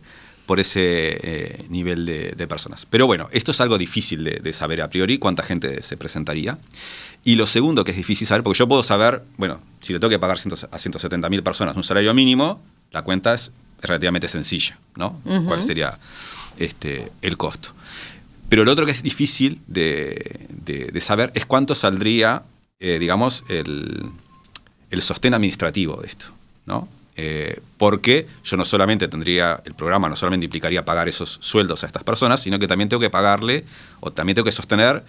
Speaker 2: Por ese nivel de personas. Pero bueno, esto es algo difícil de saber a priori cuánta gente se presentaría. Y lo segundo que es difícil saber, porque yo puedo saber, bueno, si le tengo que pagar a 170.000 personas un salario mínimo, la cuenta es relativamente sencilla, ¿no? ¿Cuál sería el costo? Pero lo otro que es difícil de saber es cuánto saldría, digamos, el sostén administrativo de esto, ¿no? Porque yo no solamente tendría, el programa no solamente implicaría pagar esos sueldos a estas personas, sino que también tengo que pagarle o también tengo que sostener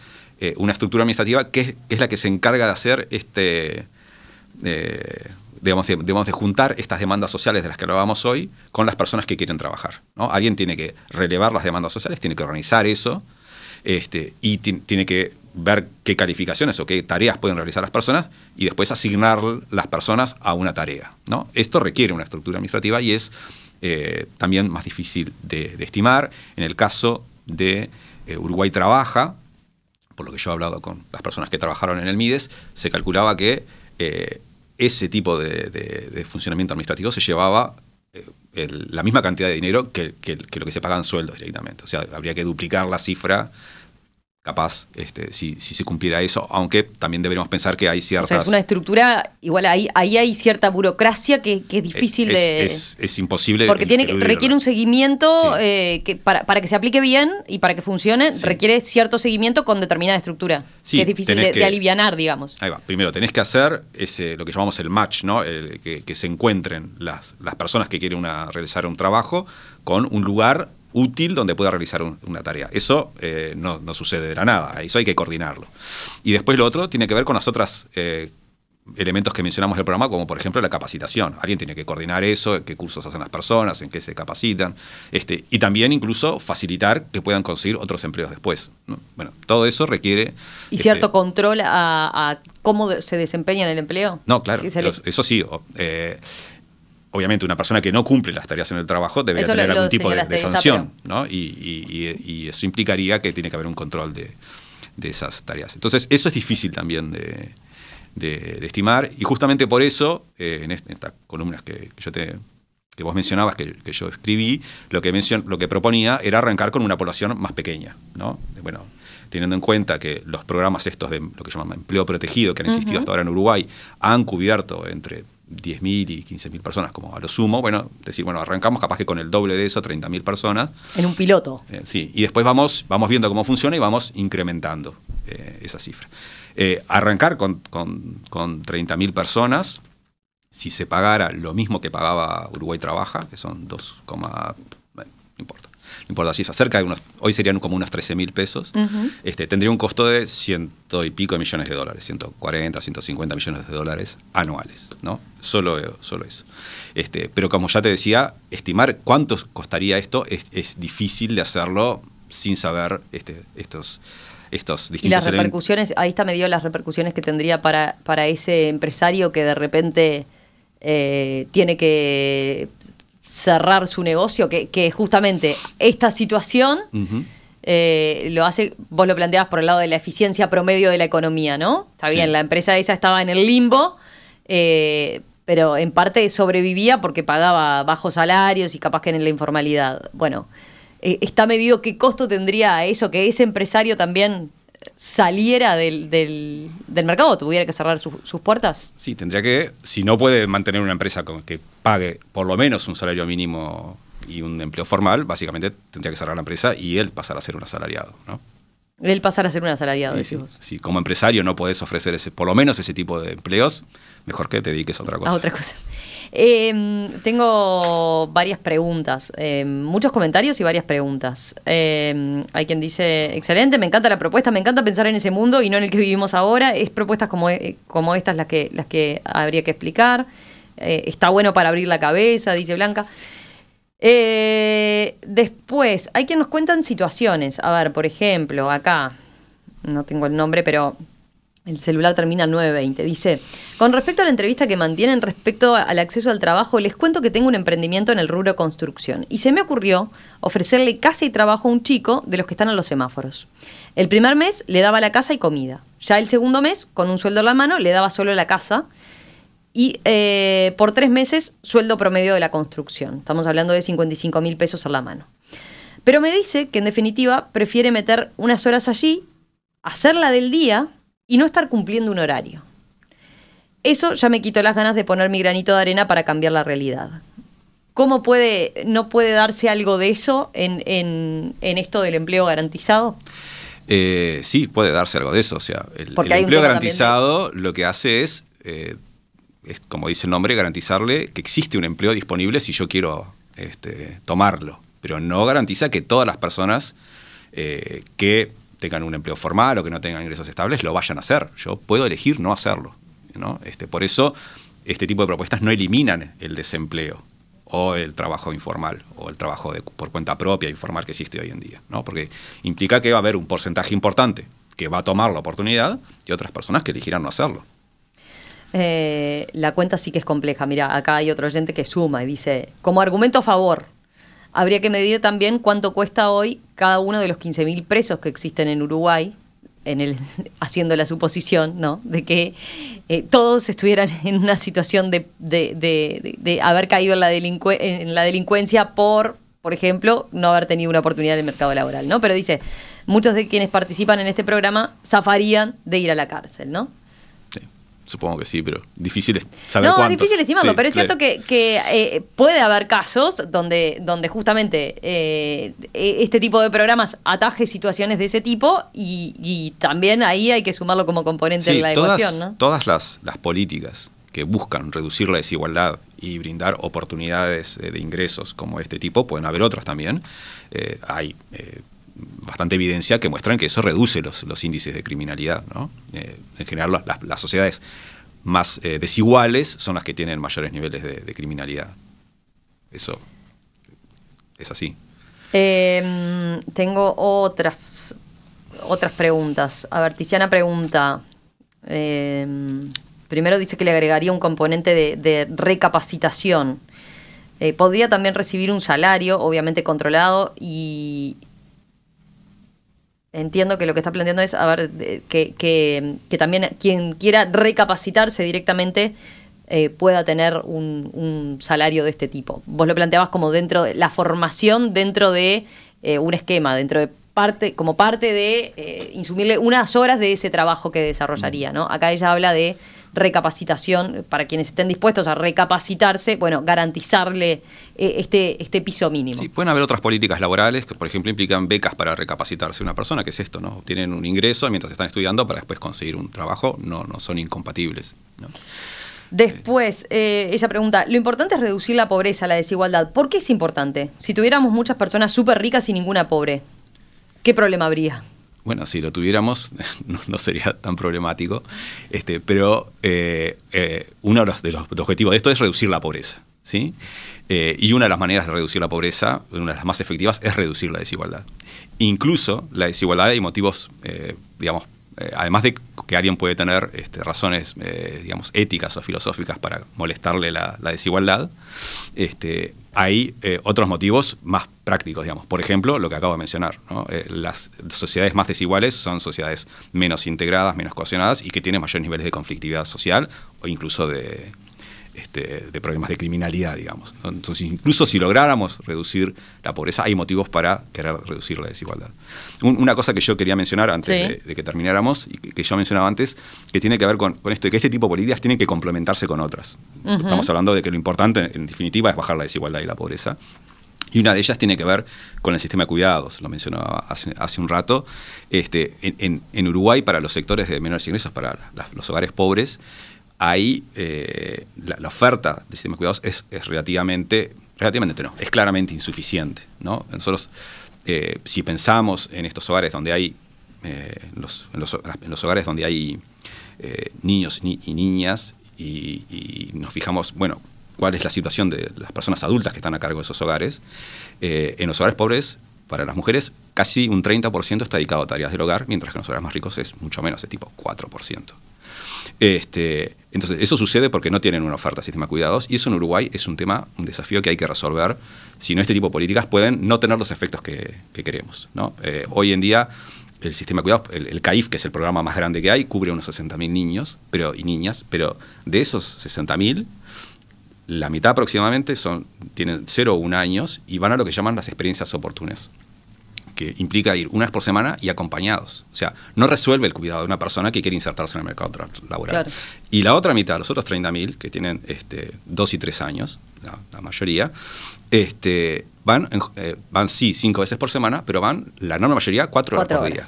Speaker 2: una estructura administrativa que es la que se encarga de hacer de juntar estas demandas sociales de las que hablábamos hoy con las personas que quieren trabajar, ¿no? Alguien tiene que relevar las demandas sociales, tiene que organizar eso y tiene que ver qué calificaciones o qué tareas pueden realizar las personas y después asignar las personas a una tarea, ¿no? Esto requiere una estructura administrativa y es también más difícil de estimar. En el caso de Uruguay Trabaja, por lo que yo he hablado con las personas que trabajaron en el MIDES, se calculaba que ese tipo de funcionamiento administrativo se llevaba la misma cantidad de dinero que lo que se pagan sueldos directamente. O sea, habría que duplicar la cifra capaz si se cumpliera eso, aunque también deberíamos pensar que hay ciertas...
Speaker 1: O sea, es una estructura, igual ahí hay cierta burocracia que es difícil
Speaker 2: es imposible.
Speaker 1: Porque requiere un seguimiento, sí. Que para que se aplique bien y para que funcione, sí. Requiere cierto seguimiento con determinada estructura, sí, que es difícil de alivianar, digamos. Ahí va.
Speaker 2: Primero, tenés que hacer lo que llamamos el match, ¿no? Que se encuentren las personas que quieren realizar un trabajo con un lugar útil donde pueda realizar una tarea. Eso no sucede de la nada, eso hay que coordinarlo. Y después lo otro tiene que ver con los otros elementos que mencionamos en el programa, como por ejemplo la capacitación. Alguien tiene que coordinar eso, qué cursos hacen las personas, en qué se capacitan, y también incluso facilitar que puedan conseguir otros empleos después, ¿no? Bueno, todo eso requiere...
Speaker 1: ¿Y cierto control a cómo se desempeña en el empleo?
Speaker 2: No, claro, eso sí. Obviamente, una persona que no cumple las tareas en el trabajo debería tener algún tipo de sanción, ¿no? Y eso implicaría que tiene que haber un control de esas tareas. Entonces, eso es difícil también de estimar. Y justamente por eso, en estas columnas que vos mencionabas, que yo escribí, lo que proponía era arrancar con una población más pequeña, ¿no? Bueno, teniendo en cuenta que los programas estos de lo que llaman empleo protegido, que han existido hasta ahora en Uruguay, han cubierto entre 10.000 y 15.000 personas como a lo sumo, arrancamos capaz que con el doble de eso, 30.000 personas.
Speaker 1: En un piloto.
Speaker 2: Sí, y después vamos viendo cómo funciona y vamos incrementando esa cifra. Arrancar con 30.000 personas, si se pagara lo mismo que pagaba Uruguay Trabaja, que son 2, no importa si es cerca de hoy serían como unos 13.000 pesos, tendría un costo de $100 y pico de millones de dólares, 140, 150 millones de dólares anuales, ¿no? Solo eso. Pero como ya te decía, estimar cuánto costaría esto es difícil de hacerlo sin saber estos estos
Speaker 1: Y
Speaker 2: distintos
Speaker 1: las repercusiones, ahí está medido las repercusiones que tendría para ese empresario que de repente tiene que cerrar su negocio, que justamente esta situación lo hace, vos lo planteabas por el lado de la eficiencia promedio de la economía, ¿no? Está bien, la empresa esa estaba en el limbo, pero en parte sobrevivía porque pagaba bajos salarios y capaz que en la informalidad. Bueno, ¿está medido qué costo tendría eso, que ese empresario también saliera del mercado, tuviera que cerrar sus puertas?
Speaker 2: Sí, tendría que, si no puede mantener una empresa que pague por lo menos un salario mínimo y un empleo formal, básicamente tendría que cerrar la empresa y él pasar a ser un asalariado, ¿no?
Speaker 1: Él pasar a ser un asalariado,
Speaker 2: Sí,
Speaker 1: decimos.
Speaker 2: si como empresario no podés ofrecer por lo menos ese tipo de empleos, mejor que te dediques a otra cosa.
Speaker 1: A otra cosa. Tengo varias preguntas, muchos comentarios y varias preguntas. Hay quien dice, excelente, me encanta la propuesta, me encanta pensar en ese mundo y no en el que vivimos ahora. Es propuestas como estas las que habría que explicar. Está bueno para abrir la cabeza, dice Blanca. Después, hay quien nos cuentan situaciones. A ver, por ejemplo, acá, no tengo el nombre, pero el celular termina en 920. Dice, con respecto a la entrevista que mantienen respecto al acceso al trabajo, les cuento que tengo un emprendimiento en el rubro construcción y se me ocurrió ofrecerle casa y trabajo a un chico de los que están en los semáforos. El primer mes le daba la casa y comida. Ya el segundo mes, con un sueldo en la mano, le daba solo la casa. Y por 3 meses, sueldo promedio de la construcción. Estamos hablando de 55.000 pesos en la mano. Pero me dice que en definitiva prefiere meter unas horas allí, hacerla del día y no estar cumpliendo un horario. Eso ya me quitó las ganas de poner mi granito de arena para cambiar la realidad. ¿No puede darse algo de eso en esto del empleo garantizado?
Speaker 2: Sí, puede darse algo de eso. O sea, el empleo garantizado lo que hace es, como dice el nombre, garantizarle que existe un empleo disponible si yo quiero tomarlo. Pero no garantiza que todas las personas que tengan un empleo formal o que no tengan ingresos estables lo vayan a hacer. Yo puedo elegir no hacerlo, ¿no? Por eso este tipo de propuestas no eliminan el desempleo o el trabajo informal o el trabajo por cuenta propia informal que existe hoy en día, ¿no? Porque implica que va a haber un porcentaje importante que va a tomar la oportunidad y otras personas que elegirán no hacerlo.
Speaker 1: La cuenta sí que es compleja. Mira, acá hay otro oyente que suma y dice, como argumento a favor, habría que medir también cuánto cuesta hoy cada uno de los 15.000 presos que existen en Uruguay, haciendo la suposición, ¿no?, de que todos estuvieran en una situación de haber caído en la delincuencia por ejemplo, no haber tenido una oportunidad en el mercado laboral, ¿no? Pero dice, muchos de quienes participan en este programa zafarían de ir a la cárcel, ¿no?
Speaker 2: Supongo que sí, pero difícil saber cuántos.
Speaker 1: No, es difícil estimarlo,
Speaker 2: sí,
Speaker 1: pero es cierto que puede haber casos donde justamente este tipo de programas ataje situaciones de ese tipo y también ahí hay que sumarlo como componente de la ecuación, ¿no?
Speaker 2: Todas las políticas que buscan reducir la desigualdad y brindar oportunidades de ingresos como este tipo, pueden haber otras también, hay bastante evidencia que muestran que eso reduce los índices de criminalidad, ¿no? En general, las sociedades más desiguales son las que tienen mayores niveles de criminalidad. Eso es así.
Speaker 1: Tengo otras preguntas. A ver, Tiziana pregunta, primero dice que le agregaría un componente de recapacitación. Podría también recibir un salario, obviamente controlado, y entiendo que lo que está planteando es, a ver, que también quien quiera recapacitarse directamente pueda tener un salario de este tipo. Vos lo planteabas como dentro de la formación, dentro de un esquema, como parte de insumirle unas horas de ese trabajo que desarrollaría, ¿no? Acá ella habla de recapacitación para quienes estén dispuestos a recapacitarse, bueno, garantizarle este piso mínimo.
Speaker 2: Sí, pueden haber otras políticas laborales que, por ejemplo, implican becas para recapacitarse una persona, que es esto, ¿no? Obtienen un ingreso mientras están estudiando para después conseguir un trabajo, no son incompatibles, ¿no?
Speaker 1: Después, ella pregunta, lo importante es reducir la pobreza, la desigualdad. ¿Por qué es importante? Si tuviéramos muchas personas súper ricas y ninguna pobre, ¿qué problema habría?
Speaker 2: Bueno, si lo tuviéramos, no sería tan problemático, pero uno de los objetivos de esto es reducir la pobreza. ¿sí? Y una de las maneras de reducir la pobreza, una de las más efectivas, es reducir la desigualdad. Incluso la desigualdad hay motivos, digamos, además de que alguien puede tener razones, digamos, éticas o filosóficas para molestarle la desigualdad, hay otros motivos más prácticos, digamos. Por ejemplo, lo que acabo de mencionar, ¿no? Las sociedades más desiguales son sociedades menos integradas, menos cohesionadas y que tienen mayores niveles de conflictividad social o incluso de problemas de criminalidad, digamos, ¿no? Entonces, incluso si lográramos reducir la pobreza, hay motivos para querer reducir la desigualdad. Una cosa que yo quería mencionar antes de que termináramos, y que yo mencionaba antes, que tiene que ver con esto, de que este tipo de políticas tienen que complementarse con otras. Estamos hablando de que lo importante, en definitiva, es bajar la desigualdad y la pobreza. Y una de ellas tiene que ver con el sistema de cuidados, lo mencionaba hace un rato. En Uruguay, para los sectores de menores ingresos, para los hogares pobres, ahí la oferta del sistema de cuidados es relativamente no, es claramente insuficiente, ¿no? Nosotros, si pensamos en estos hogares donde hay, en los hogares donde hay niños y niñas, y nos fijamos, bueno, cuál es la situación de las personas adultas que están a cargo de esos hogares, en los hogares pobres, para las mujeres, casi un 30% está dedicado a tareas del hogar, mientras que en los hogares más ricos es mucho menos, es tipo 4%. Entonces, eso sucede porque no tienen una oferta de sistema de cuidados, y eso en Uruguay es un desafío que hay que resolver, si no este tipo de políticas pueden no tener los efectos que queremos, ¿no? Hoy en día el sistema de cuidados, el CAIF, que es el programa más grande que hay, cubre unos 60.000 niños y niñas, pero de esos 60.000, la mitad aproximadamente tienen 0 o 1 años y van a lo que llaman las experiencias oportunas, que implica ir una vez por semana y acompañados. O sea, no resuelve el cuidado de una persona que quiere insertarse en el mercado laboral. Claro. Y la otra mitad, los otros 30.000, que tienen 2 y 3 años, la mayoría, van sí 5 veces por semana, pero van la enorme mayoría 4 horas por día.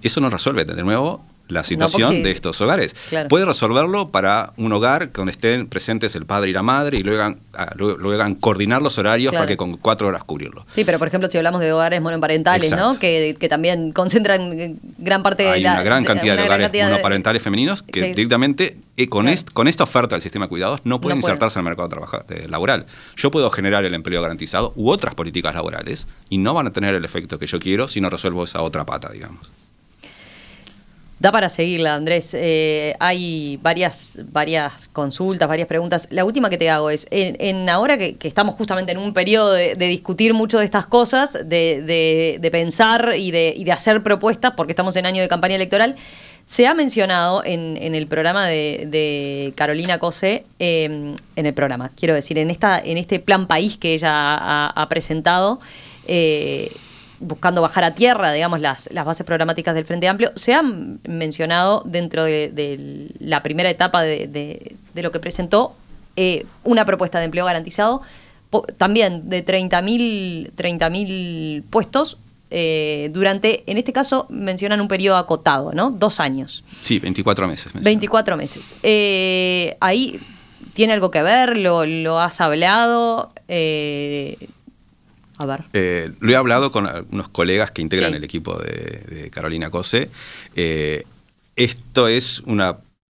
Speaker 2: Eso no resuelve, de nuevo, la situación de estos hogares. Claro. Puede resolverlo para un hogar donde estén presentes el padre y la madre y luego hagan coordinar los horarios para que con 4 horas cubrirlo.
Speaker 1: Sí, pero por ejemplo, si hablamos de hogares monoparentales, ¿no? Que también concentran gran parte
Speaker 2: de una gran cantidad de hogares monoparentales femeninos que directamente con esta oferta del sistema de cuidados no pueden insertarse en el mercado laboral. Yo puedo generar el empleo garantizado u otras políticas laborales y no van a tener el efecto que yo quiero si no resuelvo esa otra pata, digamos.
Speaker 1: Da para seguirla, Andrés. Hay varias consultas, varias preguntas. La última que te hago es, ahora que estamos justamente en un periodo de discutir mucho de estas cosas, de pensar y de hacer propuestas, porque estamos en año de campaña electoral, se ha mencionado en el programa de Carolina Cose, en el programa, quiero decir, en este plan país que ella ha presentado, buscando bajar a tierra, digamos, las bases programáticas del Frente Amplio, se han mencionado dentro de la primera etapa de lo que presentó una propuesta de empleo garantizado, también de 30.000 puestos, durante, en este caso, mencionan un periodo acotado, ¿no? 2 años.
Speaker 2: Sí, 24 meses.
Speaker 1: 24 meses. Ahí tiene algo que ver, lo has hablado. A ver.
Speaker 2: Lo he hablado con algunos colegas que integran el equipo de Carolina Cose. Esto es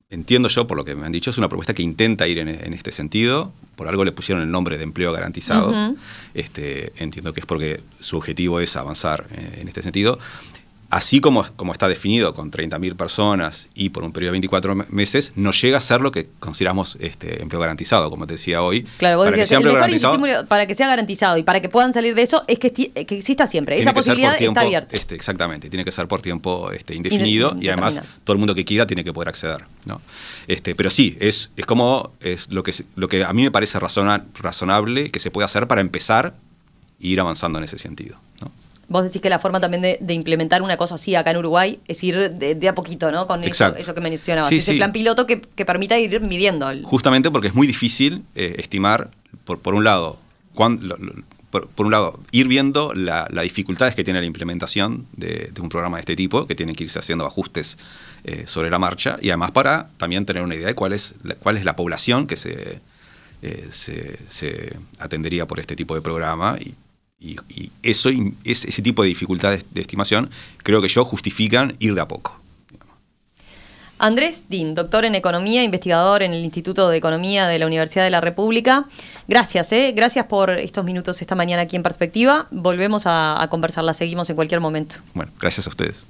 Speaker 2: entiendo yo por lo que me han dicho, es una propuesta que intenta ir en este sentido. Por algo le pusieron el nombre de empleo garantizado. Entiendo que es porque su objetivo es avanzar en este sentido. Así como está definido con 30.000 personas y por un periodo de 24 meses, no llega a ser lo que consideramos empleo garantizado, como te decía hoy.
Speaker 1: Claro, vos decías, el mejor estímulo para que sea garantizado y para que puedan salir de eso es que exista siempre. Esa posibilidad está abierta.
Speaker 2: Exactamente, tiene que ser por tiempo indefinido y además todo el mundo que quiera tiene que poder acceder, ¿no? Pero sí, es lo que a mí me parece razonable que se puede hacer para empezar e ir avanzando en ese sentido, ¿no?
Speaker 1: Vos decís que la forma también de implementar una cosa así acá en Uruguay es ir de a poquito, ¿no? Con eso que mencionabas. Sí, ese plan piloto que permita ir midiendo.
Speaker 2: Justamente porque es muy difícil estimar, por un lado, ir viendo las dificultades que tiene la implementación de un programa de este tipo, que tienen que irse haciendo ajustes sobre la marcha, y además para también tener una idea de cuál es la población que se atendería por este tipo de programa. Y ese tipo de dificultades de estimación, creo que justifican ir de a poco.
Speaker 1: Andrés Dinh, doctor en Economía, investigador en el Instituto de Economía de la Universidad de la República. Gracias, gracias por estos minutos esta mañana aquí en Perspectiva. Volvemos a conversar, la seguimos en cualquier momento.
Speaker 2: Bueno, gracias a ustedes.